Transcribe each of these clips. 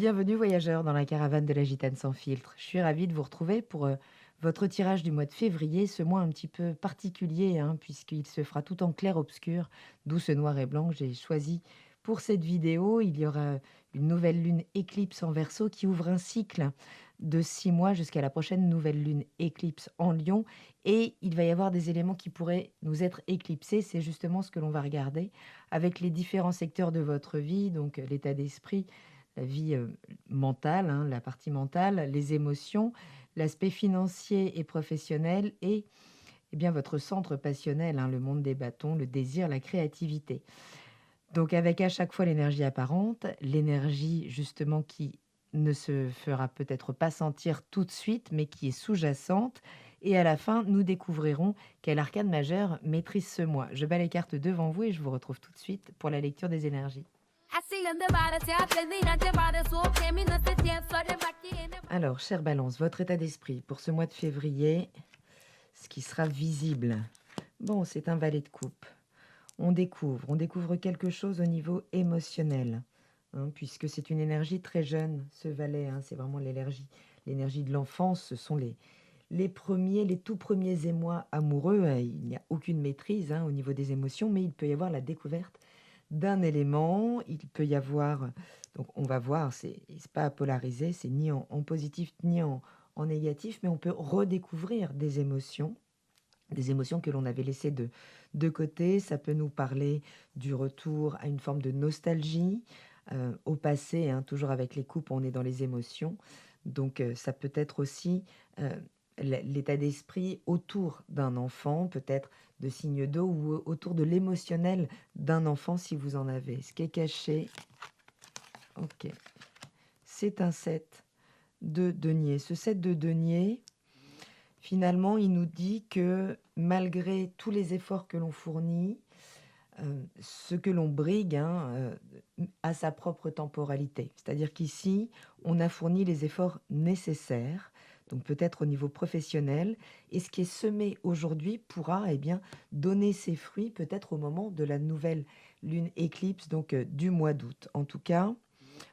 Bienvenue voyageurs dans la caravane de la Gitane sans filtre. Je suis ravie de vous retrouver pour votre tirage du mois de février, ce mois un petit peu particulier, hein, puisqu'il se fera tout en clair-obscur, d'où ce noir et blanc que j'ai choisi pour cette vidéo. Il y aura une nouvelle lune éclipse en Verseau qui ouvre un cycle de 6 mois jusqu'à la prochaine nouvelle lune éclipse en Lion. Et il va y avoir des éléments qui pourraient nous être éclipsés. C'est justement ce que l'on va regarder avec les différents secteurs de votre vie, donc l'état d'esprit, la vie mentale, hein, la partie mentale, les émotions, l'aspect financier et professionnel et eh bien, votre centre passionnel, hein, le monde des bâtons, le désir, la créativité. Donc avec à chaque fois l'énergie apparente, l'énergie justement qui ne se fera peut-être pas sentir tout de suite, mais qui est sous-jacente. Et à la fin, nous découvrirons quel arcane majeur maîtrise ce mois. Je bats les cartes devant vous et je vous retrouve tout de suite pour la lecture des énergies. Alors, chère Balance, votre état d'esprit pour ce mois de février, ce qui sera visible. Bon, c'est un valet de coupe. On découvre quelque chose au niveau émotionnel, hein, puisque c'est une énergie très jeune, ce valet, hein, c'est vraiment l'énergie de l'enfance, ce sont les tout premiers émois amoureux. Il n'y a aucune maîtrise, hein, au niveau des émotions, mais il peut y avoir la découverte d'un élément, il peut y avoir, donc on va voir, c'est pas à polariser, c'est ni en positif ni en négatif, mais on peut redécouvrir des émotions que l'on avait laissées de côté. Ça peut nous parler du retour à une forme de nostalgie, au passé, hein, toujours avec les coupes, on est dans les émotions. Donc ça peut être aussi l'état d'esprit autour d'un enfant, peut-être de signes d'eau ou autour de l'émotionnel d'un enfant si vous en avez. Ce qui est caché, ok, c'est un 7 de denier. Ce 7 de denier, finalement, il nous dit que malgré tous les efforts que l'on fournit, ce que l'on brigue, hein, a sa propre temporalité. C'est-à-dire qu'ici, on a fourni les efforts nécessaires, donc peut-être au niveau professionnel, et ce qui est semé aujourd'hui pourra bien donner ses fruits peut-être au moment de la nouvelle lune éclipse, donc du mois d'août. En tout cas,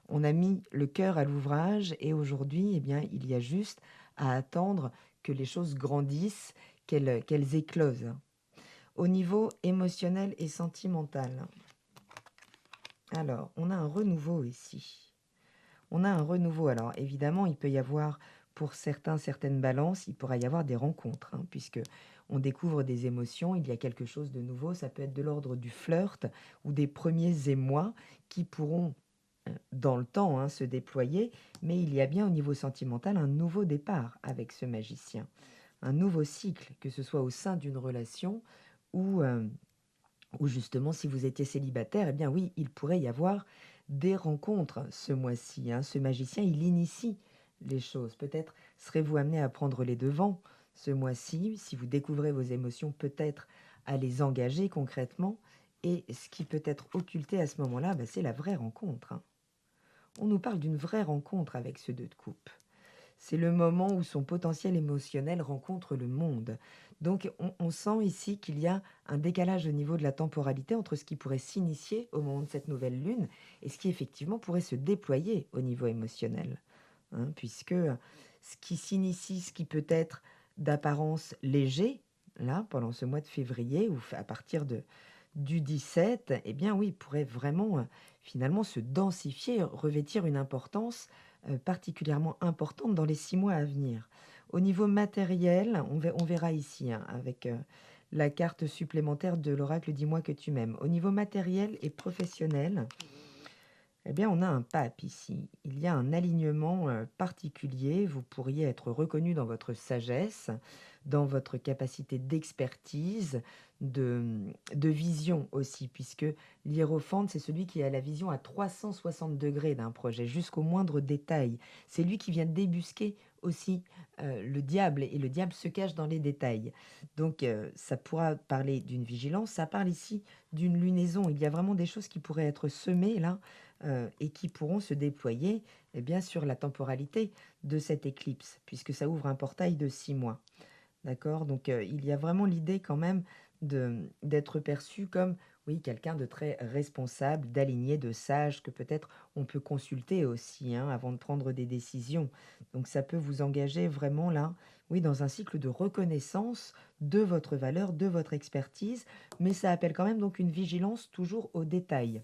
on a mis le cœur à l'ouvrage et aujourd'hui, il y a juste à attendre que les choses grandissent, qu'elles éclosent. Au niveau émotionnel et sentimental, alors, on a un renouveau ici. On a un renouveau. Alors, évidemment, il peut y avoir, pour certains, certaines balances, il pourra y avoir des rencontres, hein, puisque on découvre des émotions, il y a quelque chose de nouveau. Ça peut être de l'ordre du flirt ou des premiers émois qui pourront, dans le temps, hein, se déployer. Mais il y a bien au niveau sentimental un nouveau départ avec ce magicien. Un nouveau cycle, que ce soit au sein d'une relation ou justement, si vous étiez célibataire, eh bien oui, il pourrait y avoir des rencontres ce mois-ci, hein. Ce magicien, il initie les choses. Peut-être serez-vous amené à prendre les devants ce mois-ci, si vous découvrez vos émotions, peut-être à les engager concrètement. Et ce qui peut être occulté à ce moment-là, c'est la vraie rencontre, hein. On nous parle d'une vraie rencontre avec ce 2 de coupe. C'est le moment où son potentiel émotionnel rencontre le monde. Donc on sent ici qu'il y a un décalage au niveau de la temporalité entre ce qui pourrait s'initier au moment de cette nouvelle lune et ce qui effectivement pourrait se déployer au niveau émotionnel, hein, puisque ce qui s'initie, ce qui peut être d'apparence léger, là, pendant ce mois de février, ou à partir du 17, eh bien oui, pourrait vraiment finalement se densifier, revêtir une importance particulièrement importante dans les 6 mois à venir. Au niveau matériel, on verra ici, hein, avec la carte supplémentaire de l'oracle Dis-moi que tu m'aimes. Au niveau matériel et professionnel, eh bien, on a un pape ici. Il y a un alignement particulier. Vous pourriez être reconnu dans votre sagesse, dans votre capacité d'expertise, de vision aussi, puisque l'hiérophante, c'est celui qui a la vision à 360 degrés d'un projet, jusqu'au moindre détail. C'est lui qui vient débusquer aussi le diable, et le diable se cache dans les détails. Donc, ça pourra parler d'une vigilance. Ça parle ici d'une lunaison. Il y a vraiment des choses qui pourraient être semées là, et qui pourront se déployer sur la temporalité de cette éclipse, puisque ça ouvre un portail de 6 mois. D'accord. Donc il y a vraiment l'idée quand même d'être perçu comme, oui, quelqu'un de très responsable, d'aligné, de sage, que peut-être on peut consulter aussi, hein, avant de prendre des décisions. Donc ça peut vous engager vraiment là, oui, dans un cycle de reconnaissance de votre valeur, de votre expertise, mais ça appelle quand même donc une vigilance toujours aux détails.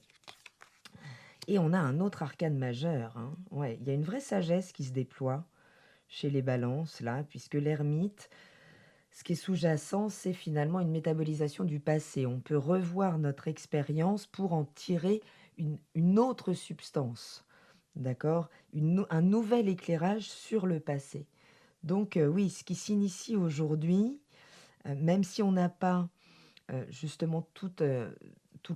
Et on a un autre arcane majeur, hein. Ouais, il y a une vraie sagesse qui se déploie chez les balances là, puisque l'ermite, ce qui est sous-jacent, c'est finalement une métabolisation du passé. On peut revoir notre expérience pour en tirer une autre substance, d'accord? Un nouvel éclairage sur le passé. Donc oui, ce qui s'initie aujourd'hui, même si on n'a pas justement toute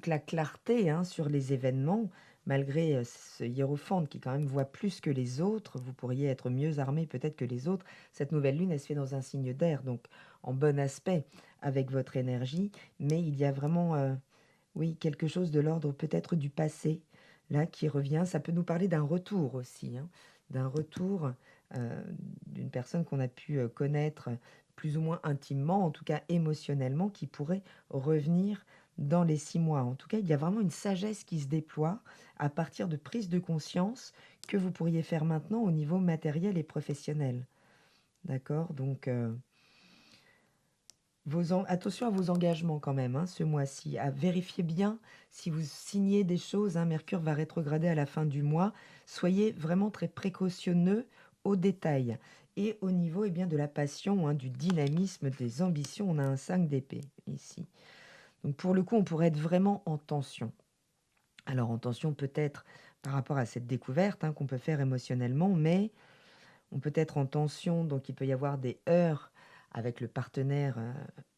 la clarté, hein, sur les événements, malgré ce hiérophante qui quand même voit plus que les autres, vous pourriez être mieux armé peut-être que les autres. Cette nouvelle lune, elle se fait dans un signe d'air, donc en bon aspect avec votre énergie, mais il y a vraiment, oui, quelque chose de l'ordre peut-être du passé, là, qui revient. Ça peut nous parler d'un retour aussi, hein, d'un retour d'une personne qu'on a pu connaître plus ou moins intimement, en tout cas émotionnellement, qui pourrait revenir dans les 6 mois. En tout cas, il y a vraiment une sagesse qui se déploie à partir de prise de conscience que vous pourriez faire maintenant au niveau matériel et professionnel. D'accord? Donc, attention à vos engagements quand même, hein, ce mois-ci, à vérifier bien si vous signez des choses, hein. Mercure va rétrograder à la fin du mois. Soyez vraiment très précautionneux aux détails. Et au niveau eh bien, de la passion, hein, du dynamisme, des ambitions, on a un 5 d'épée ici. Donc pour le coup, on pourrait être vraiment en tension. Alors en tension peut-être par rapport à cette découverte, hein, qu'on peut faire émotionnellement, mais on peut être en tension, donc il peut y avoir des heurts avec le partenaire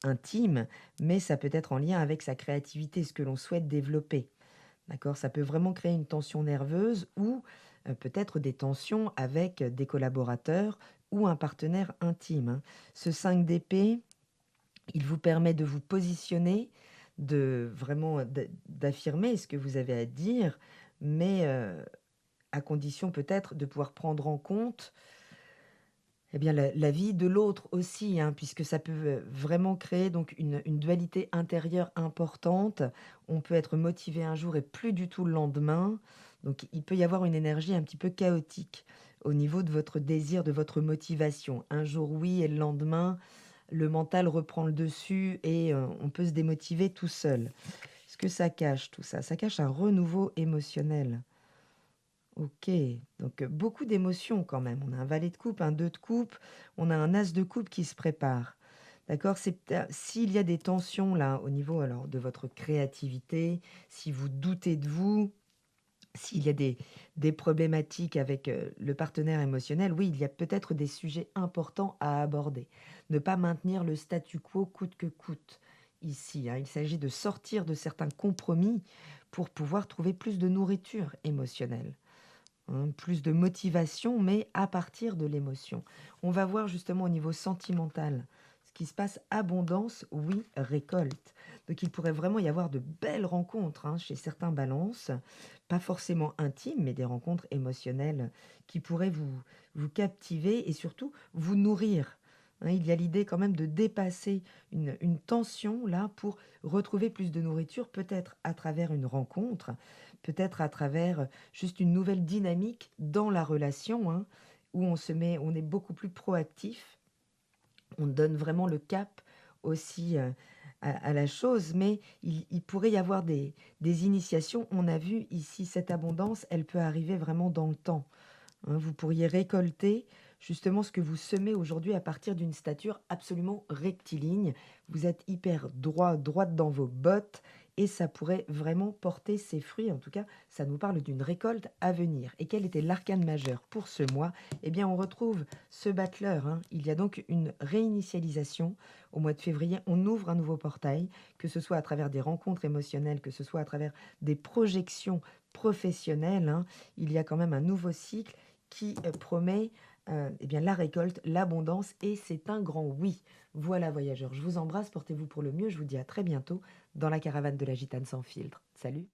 intime, mais ça peut être en lien avec sa créativité, ce que l'on souhaite développer. D'accord? Ça peut vraiment créer une tension nerveuse ou peut-être des tensions avec des collaborateurs ou un partenaire intime, hein. Ce 5 d'épée, il vous permet de vous positionner, de vraiment d'affirmer ce que vous avez à dire, mais à condition peut-être de pouvoir prendre en compte eh bien, la vie de l'autre aussi, hein, puisque ça peut vraiment créer donc une dualité intérieure importante. On peut être motivé un jour et plus du tout le lendemain. Donc, il peut y avoir une énergie un petit peu chaotique au niveau de votre désir, de votre motivation. Un jour oui et le lendemain, le mental reprend le dessus et on peut se démotiver tout seul. Ce que ça cache, tout ça, ça cache un renouveau émotionnel. OK, donc beaucoup d'émotions quand même. On a un valet de coupe, un 2 de coupe, on a un as de coupe qui se prépare. D'accord? C'est s'il y a des tensions là au niveau alors de votre créativité, si vous doutez de vous, s'il y a des problématiques avec, le partenaire émotionnel, oui, il y a peut-être des sujets importants à aborder. Ne pas maintenir le statu quo coûte que coûte ici, hein. Il s'agit de sortir de certains compromis pour pouvoir trouver plus de nourriture émotionnelle. Hein, plus de motivation, mais à partir de l'émotion. On va voir justement au niveau sentimental ce qui se passe. Abondance, oui, récolte. Donc il pourrait vraiment y avoir de belles rencontres, hein, chez certains balances, pas forcément intimes, mais des rencontres émotionnelles qui pourraient vous captiver et surtout vous nourrir. Hein, il y a l'idée quand même de dépasser une tension là pour retrouver plus de nourriture, peut-être à travers une rencontre, peut-être à travers juste une nouvelle dynamique dans la relation, hein, où on est beaucoup plus proactif, on donne vraiment le cap aussi à la chose, mais il pourrait y avoir des initiations. On a vu ici cette abondance, elle peut arriver vraiment dans le temps, hein. Vous pourriez récolter justement ce que vous semez aujourd'hui à partir d'une stature absolument rectiligne. Vous êtes hyper droite dans vos bottes et ça pourrait vraiment porter ses fruits. En tout cas, ça nous parle d'une récolte à venir. Et quel était l'arcane majeur pour ce mois? Eh bien, on retrouve ce battleur, hein. Il y a donc une réinitialisation au mois de février. On ouvre un nouveau portail, que ce soit à travers des rencontres émotionnelles, que ce soit à travers des projections professionnelles, hein. Il y a quand même un nouveau cycle qui promet eh bien, la récolte, l'abondance, et c'est un grand oui. Voilà, voyageurs, je vous embrasse, portez-vous pour le mieux, je vous dis à très bientôt dans la caravane de la gitane sans filtre. Salut!